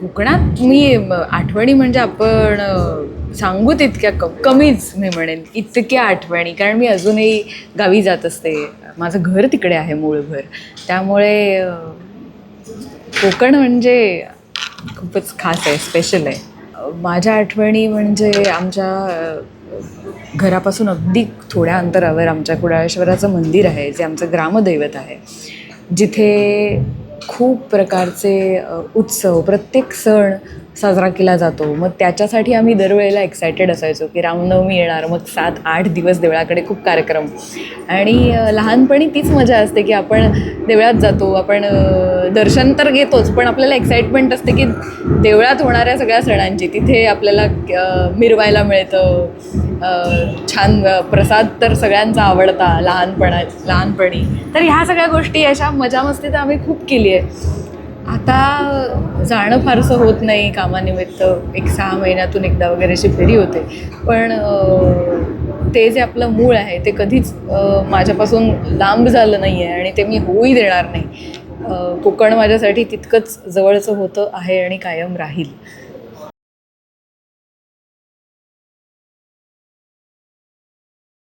कोकणात मी आठवणी म्हणजे आपण सांगू तितक्या कमीच मी म्हणेन, इतक्या आठवणी. कारण मी अजूनही गावी जात असते. माझं घर तिकडे आहे, मूळ घर. त्यामुळे कोकण म्हणजे खूपच खास आहे, स्पेशल आहे. माझ्या आठवणी म्हणजे आमच्या घरापासून अगदी थोड्या अंतरावर आमच्या कुडाळेश्वराचं मंदिर आहे, जे आमचं ग्रामदैवत आहे, जिथे खूप प्रकारचे उत्सव, प्रत्येक सण साजरा केला जातो. मग त्याच्यासाठी आम्ही दरवेळेला एक्सायटेड असायचो की रामनवमी येणार, मग 7-8 दिवस देवळाकडे खूप कार्यक्रम. आणि लहानपणी तीच मजा असते की आपण देवळात जातो, आपण दर्शन तर घेतोच, पण आपल्याला एक्साइटमेंट असते की देवळात होणाऱ्या सगळ्या सणांची. तिथे आपल्याला मिरवायला मिळतं, छान प्रसाद तर सगळ्यांचा आवडता लहानपणी. तर ह्या सगळ्या गोष्टी, अशा मजा मस्ती तर आम्ही खूप केली आहे. आता जाणं फारसं होत नाही कामानिमित्त, 1-6 महिन्यातून एकदा वगैरे अशी फेरी होते. पण ते जे आपलं मूळ आहे ते कधीच माझ्यापासून लांब झालं नाही आहे, आणि ते मी होऊही देणार नाही. कोकण माझ्यासाठी तितकंच जवळचं होतं, आहे आणि कायम राहील.